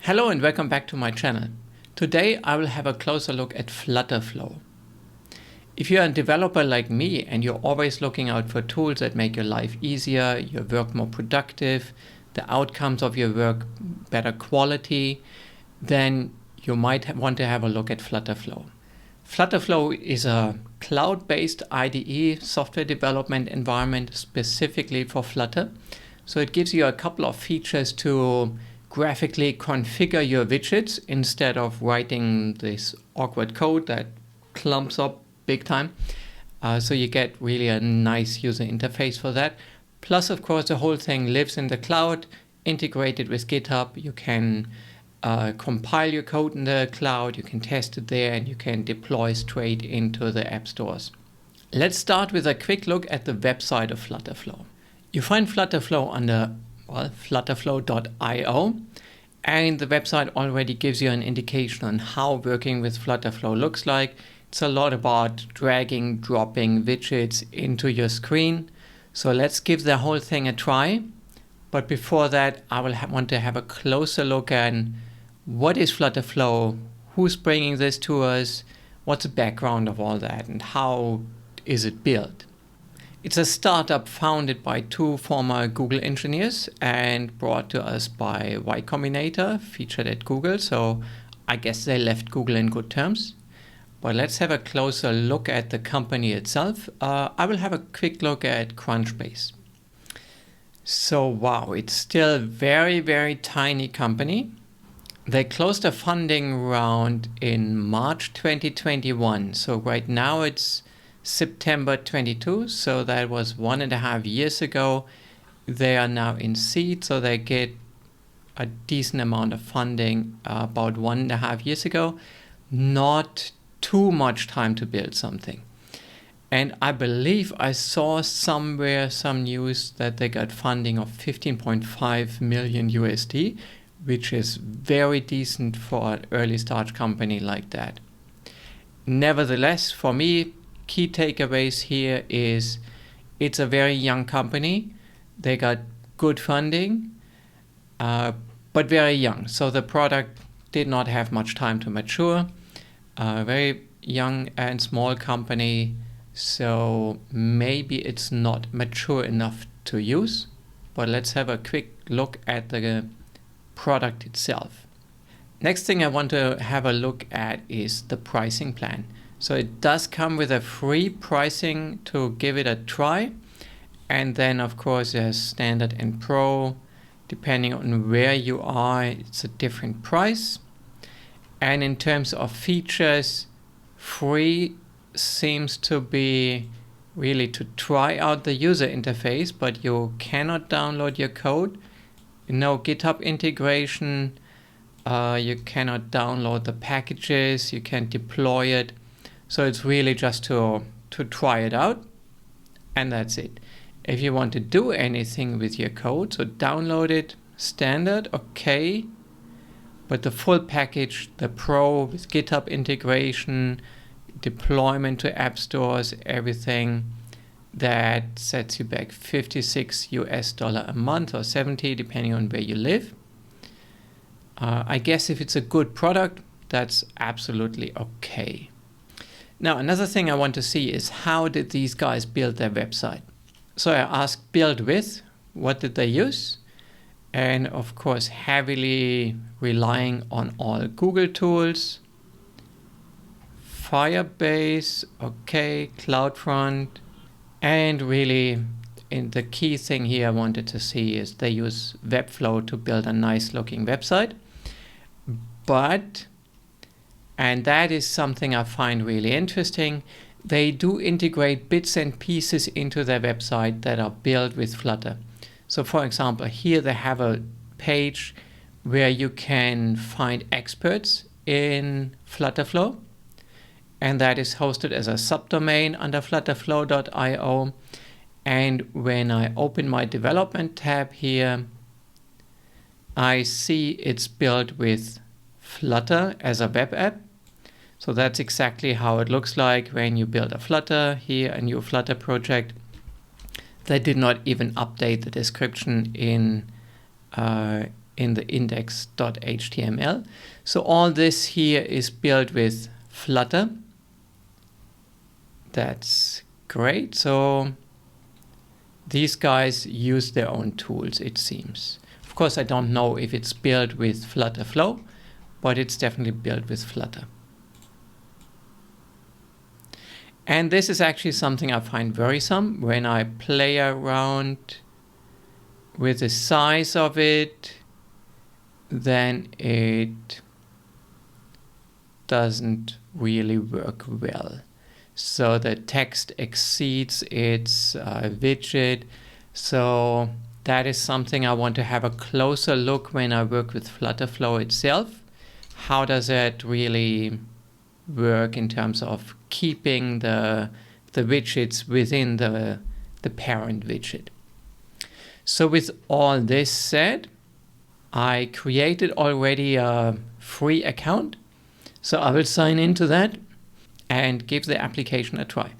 Hello and welcome back to my channel. Today I will have a closer look at FlutterFlow. If you're a developer like me and you're always looking out for tools that make your life easier, your work more productive, the outcomes of your work better quality, then you might want to have a look at FlutterFlow. FlutterFlow is a cloud-based IDE software development environment specifically for Flutter. So it gives you a couple of features to graphically configure your widgets instead of writing this awkward code that clumps up big time. So you get really a nice user interface for that. Plus, of course, the whole thing lives in the cloud, integrated with GitHub. You can compile your code in the cloud, you can test it there, and you can deploy straight into the app stores. Let's start with a quick look at the website of FlutterFlow. You find FlutterFlow under flutterflow.io, and the website already gives you an indication on how working with FlutterFlow looks like. It's a lot about dragging, dropping widgets into your screen. So let's give the whole thing a try. But before that, I will want to have a closer look at what is FlutterFlow, who's bringing this to us, what's the background of all that, and how is it built. It's a startup founded by two former Google engineers and brought to us by Y Combinator, featured at Google. So I guess they left Google in good terms. But let's have a closer look at the company itself. I will have a quick look at Crunchbase. So wow, it's still a very, very tiny company. They closed a funding round in March 2021. So right now it's September 22, so that was 1.5 years ago. They are now in seed, so they get a decent amount of funding about 1.5 years ago. Not too much time to build something. And I believe I saw somewhere some news that they got funding of 15.5 million USD, which is very decent for an early stage company like that. Nevertheless, for me, key takeaways here is it's a very young company. They got good funding, but very young. So the product did not have much time to mature. Very young and small company. So maybe it's not mature enough to use. But let's have a quick look at the product itself. Next thing I want to have a look at is the pricing plan. So it does come with a free pricing to give it a try. And then of course there's standard and pro. Depending on where you are, it's a different price. And in terms of features, free seems to be really to try out the user interface, but you cannot download your code. No GitHub integration. You cannot download the packages. You can't deploy it. So it's really just to try it out, and that's it. If you want to do anything with your code, so download it, standard, okay. But the full package, the pro with GitHub integration, deployment to app stores, everything, that sets you back $56 a month or 70 depending on where you live. I guess if it's a good product, that's absolutely okay. Now, another thing I want to see is how did these guys build their website? So I asked build with, what did they use? And of course, heavily relying on all Google tools. Firebase, okay, CloudFront. And really, the key thing here I wanted to see is they use Webflow to build a nice looking website. And that is something I find really interesting. They do integrate bits and pieces into their website that are built with Flutter. So for example, here they have a page where you can find experts in FlutterFlow. And that is hosted as a subdomain under flutterflow.io. And when I open my development tab here, I see it's built with Flutter as a web app. So that's exactly how it looks like when you build a Flutter, here a new Flutter project. They did not even update the description in in the index.html. So all this here is built with Flutter. That's great. So these guys use their own tools, it seems. Of course, I don't know if it's built with FlutterFlow, but it's definitely built with Flutter. And this is actually something I find worrisome when I play around with the size of it, then it doesn't really work well. So the text exceeds its widget. So that is something I want to have a closer look when I work with FlutterFlow itself. How does it really work in terms of keeping the widgets within the parent widget? So with all this said, I created already a free account. So I will sign into that and give the application a try.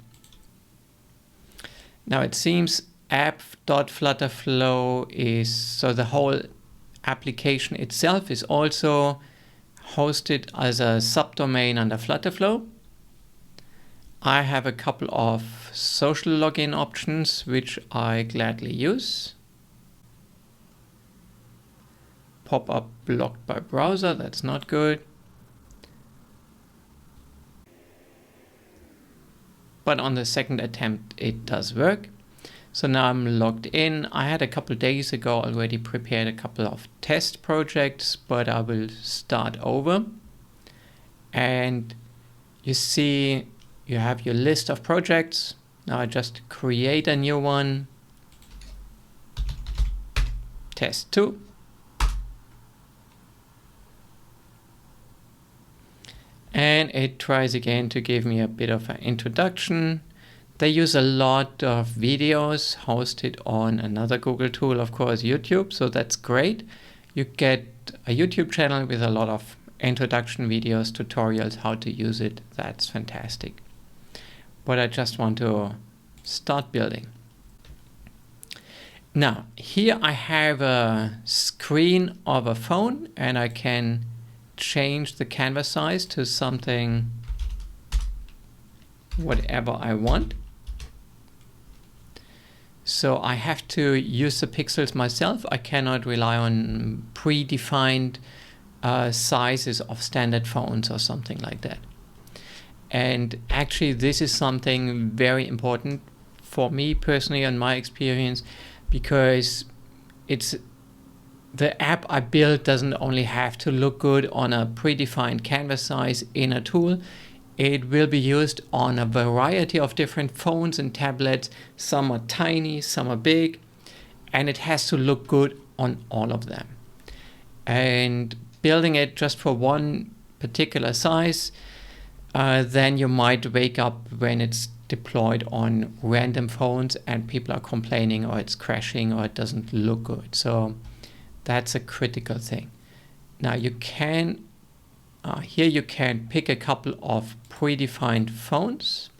Now it seems app.flutterflow is, so the whole application itself is also hosted as a subdomain under FlutterFlow. I have a couple of social login options which I gladly use. Pop-up blocked by browser, that's not good. But on the second attempt, it does work. So now I'm logged in. I had a couple days ago already prepared a couple of test projects, but I will start over. And you see, you have your list of projects. Now I just create a new one. Test 2. And it tries again to give me a bit of an introduction. They use a lot of videos hosted on another Google tool, of course, YouTube. So that's great. You get a YouTube channel with a lot of introduction videos, tutorials, how to use it. That's fantastic. But I just want to start building. Now, here I have a screen of a phone and I can change the canvas size to something, whatever I want. So I have to use the pixels myself. I cannot rely on predefined sizes of standard phones or something like that. And actually this is something very important for me personally and my experience, because it's the app I built doesn't only have to look good on a predefined canvas size in a tool. It will be used on a variety of different phones and tablets. Some are tiny, some are big, and it has to look good on all of them. And building it just for one particular size, then you might wake up when it's deployed on random phones and people are complaining or it's crashing or it doesn't look good. So that's a critical thing. Now you can, here you can pick a couple of predefined phones.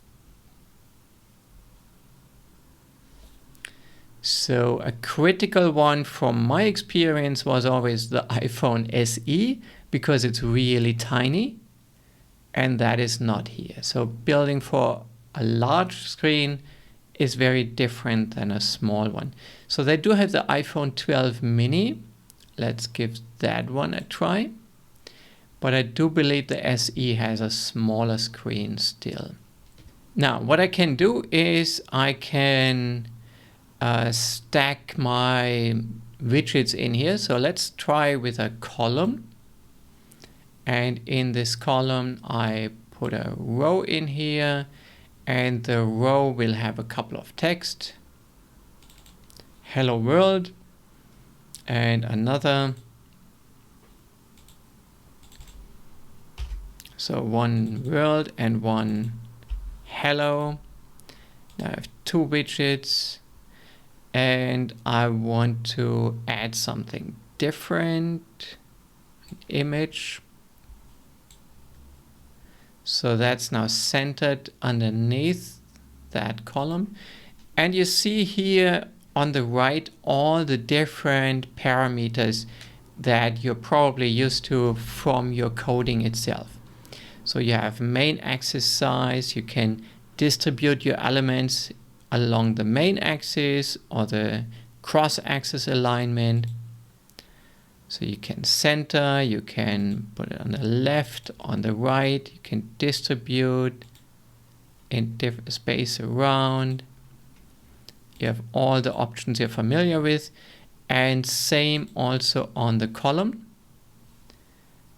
So a critical one from my experience was always the iPhone SE, because it's really tiny, and that is not here. So building for a large screen is very different than a small one. So they do have the iPhone 12 mini. Let's give that one a try. But I do believe the SE has a smaller screen still. Now, what I can do is I can stack my widgets in here. So let's try with a column. And in this column, I put a row in here, and the row will have a couple of text. Hello world. And another. So one world and one hello. Now I have two widgets and I want to add something different, an image. So that's now centered underneath that column. And you see here on the right all the different parameters that you're probably used to from your coding itself. So you have main axis size, you can distribute your elements along the main axis or the cross-axis alignment. So you can center, you can put it on the left, on the right, you can distribute in different space around. You have all the options you're familiar with, and same also on the column.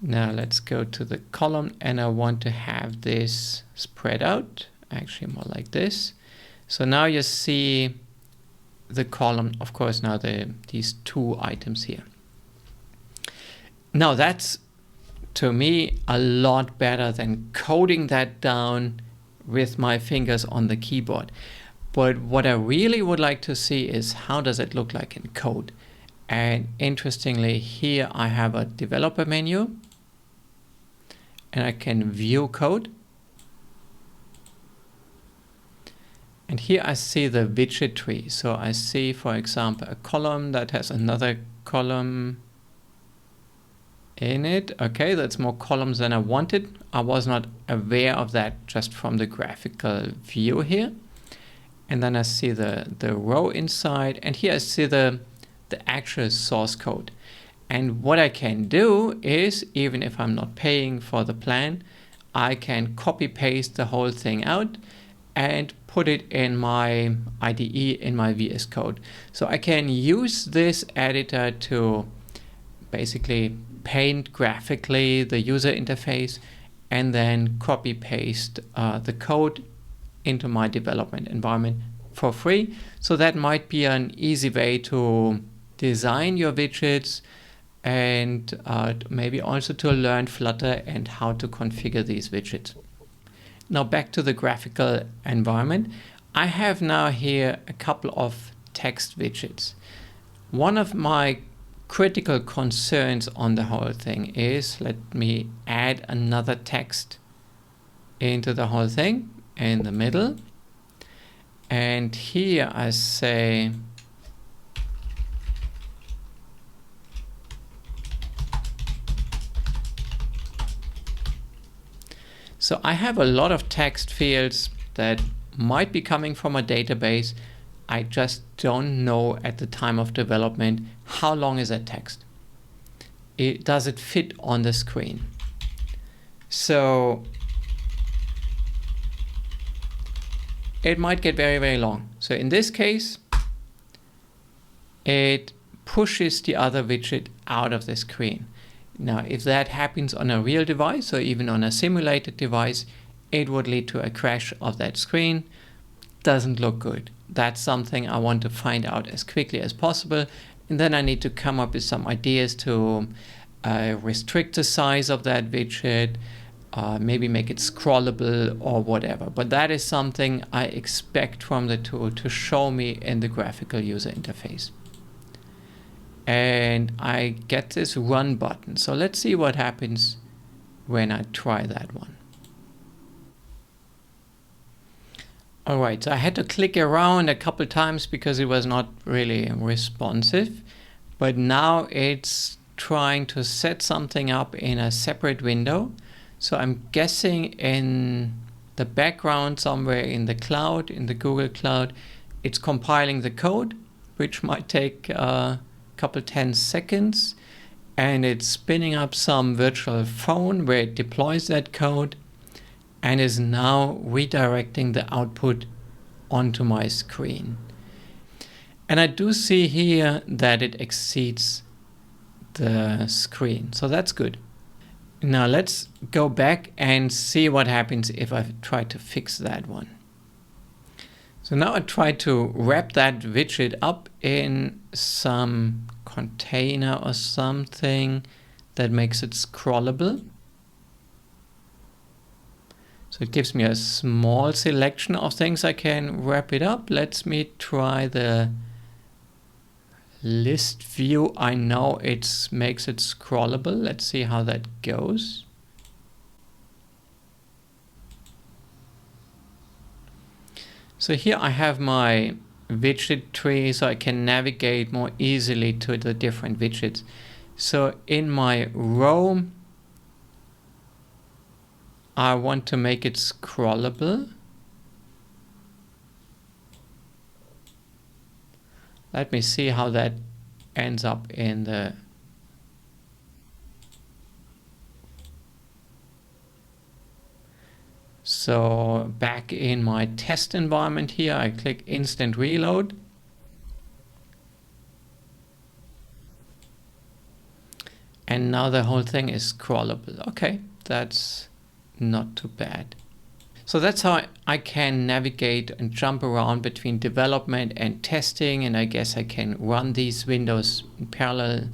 Now let's go to the column, and I want to have this spread out, actually more like this. So now you see the column, of course, now these two items here. Now that's, to me, a lot better than coding that down with my fingers on the keyboard. But what I really would like to see is how does it look like in code. And interestingly, here I have a developer menu, and I can view code. And here I see the widget tree. So I see, for example, a column that has another column in it. Okay, that's more columns than I wanted. I was not aware of that just from the graphical view here. And then I see the row inside, and here I see the actual source code. And what I can do is, even if I'm not paying for the plan, I can copy paste the whole thing out and put it in my IDE, in my VS Code. So I can use this editor to basically paint graphically the user interface and then copy paste the code into my development environment for free. So that might be an easy way to design your widgets and maybe also to learn Flutter and how to configure these widgets. Now back to the graphical environment. I have now here a couple of text widgets. One of my critical concerns on the whole thing is, let me add another text into the whole thing in the middle. And here I say, so I have a lot of text fields that might be coming from a database. I just don't know at the time of development, how long is that text? Does it fit on the screen? So it might get very, very long. So in this case, it pushes the other widget out of the screen. Now, if that happens on a real device or even on a simulated device, it would lead to a crash of that screen. Doesn't look good. That's something I want to find out as quickly as possible. And then I need to come up with some ideas to restrict the size of that widget, maybe make it scrollable or whatever. But that is something I expect from the tool to show me in the graphical user interface. And I get this run button. So let's see what happens when I try that one. All right, so I had to click around a couple times because it was not really responsive. But now it's trying to set something up in a separate window. So I'm guessing in the background somewhere in the cloud, in the Google Cloud, it's compiling the code, which might take a couple 10 seconds. And it's spinning up some virtual phone where it deploys that code and is now redirecting the output onto my screen. And I do see here that it exceeds the screen, so that's good. Now let's go back and see what happens if I try to fix that one. So now I try to wrap that widget up in some container or something that makes it scrollable. So it gives me a small selection of things I can wrap it up. Let me try the list view. I know it makes it scrollable. Let's see how that goes. So here I have my widget tree, so I can navigate more easily to the different widgets. So in my row, I want to make it scrollable. Let me see how that ends up in the... So back in my test environment here, I click instant reload. And now the whole thing is scrollable. Okay, that's not too bad. So that's how I can navigate and jump around between development and testing. And I guess I can run these windows in parallel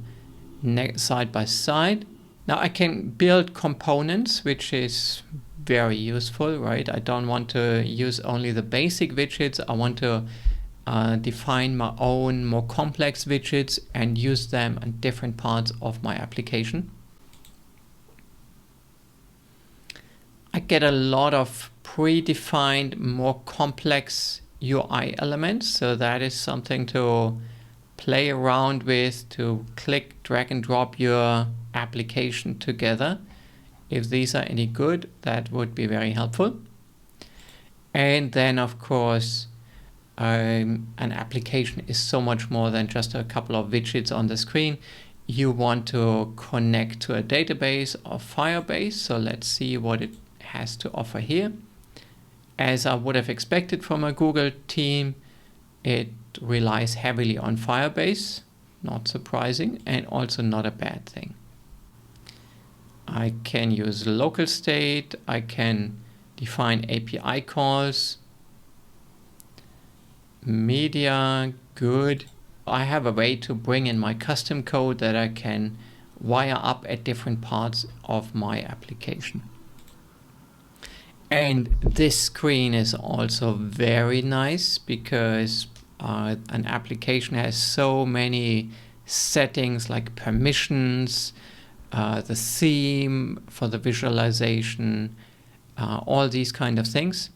side by side. Now I can build components, which is very useful, right? I don't want to use only the basic widgets. I want to define my own more complex widgets and use them in different parts of my application. I get a lot of predefined, more complex UI elements. So that is something to play around with, to click, drag and drop your application together. If these are any good, that would be very helpful. And then of course, an application is so much more than just a couple of widgets on the screen. You want to connect to a database or Firebase. So let's see what it has to offer here. As I would have expected from a Google team, it relies heavily on Firebase, not surprising, and also not a bad thing. I can use local state, I can define API calls, media, good. I have a way to bring in my custom code that I can wire up at different parts of my application. And this screen is also very nice because an application has so many settings like permissions, the theme for the visualization, all these kind of things.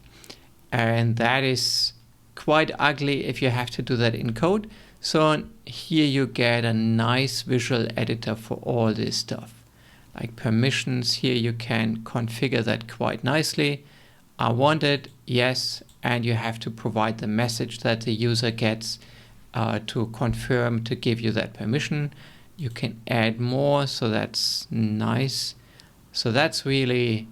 And that is quite ugly if you have to do that in code. So here you get a nice visual editor for all this stuff. Like permissions, here you can configure that quite nicely. I want it, yes, and you have to provide the message that the user gets to confirm to give you that permission. You can add more, so that's nice. So that's really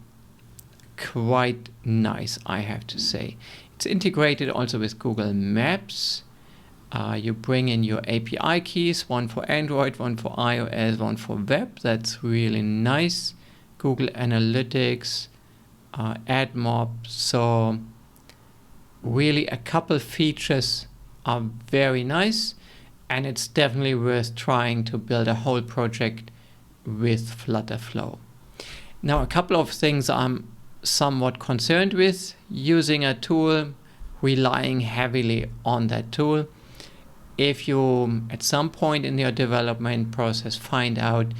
quite nice, I have to say. It's integrated also with Google Maps. You bring in your API keys, one for Android, one for iOS, one for web. That's really nice. Google Analytics, AdMob. So really a couple features are very nice, and it's definitely worth trying to build a whole project with FlutterFlow. Now, a couple of things I'm somewhat concerned with: using a tool, relying heavily on that tool. If you at some point in your development process find out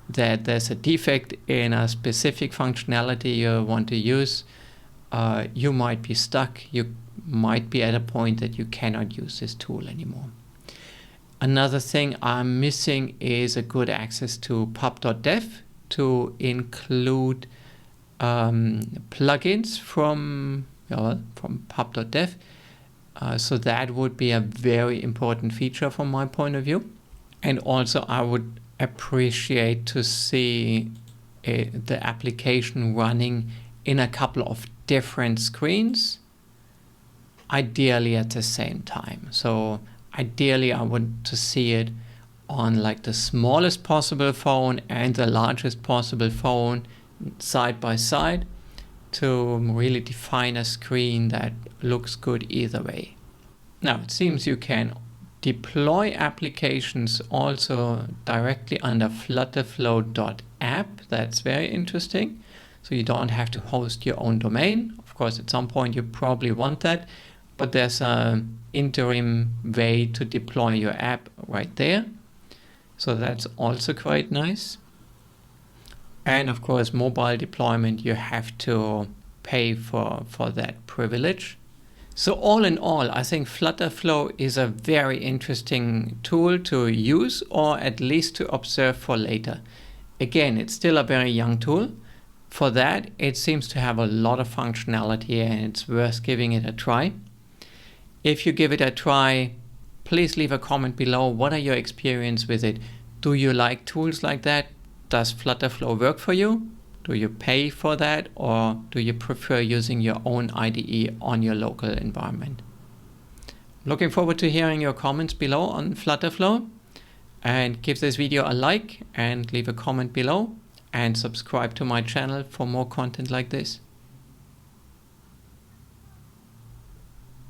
that there's a defect in a specific functionality you want to use, you might be stuck. You might be at a point that you cannot use this tool anymore. Another thing I'm missing is a good access to pub.dev to include plugins from pub.dev. So that would be a very important feature from my point of view. And also I would appreciate to see the application running in a couple of different screens, ideally at the same time. So ideally I want to see it on like the smallest possible phone and the largest possible phone side by side, to really define a screen that looks good either way. Now, it seems you can deploy applications also directly under flutterflow.app. That's very interesting. So you don't have to host your own domain. Of course, at some point you probably want that, but there's an interim way to deploy your app right there. So that's also quite nice. And of course, mobile deployment, you have to pay for that privilege. So all in all, I think FlutterFlow is a very interesting tool to use, or at least to observe for later. Again, it's still a very young tool. For that, it seems to have a lot of functionality and it's worth giving it a try. If you give it a try, please leave a comment below. What are your experience with it? Do you like tools like that? Does FlutterFlow work for you? Do you pay for that, or do you prefer using your own IDE on your local environment? Looking forward to hearing your comments below on FlutterFlow, and give this video a like and leave a comment below and subscribe to my channel for more content like this.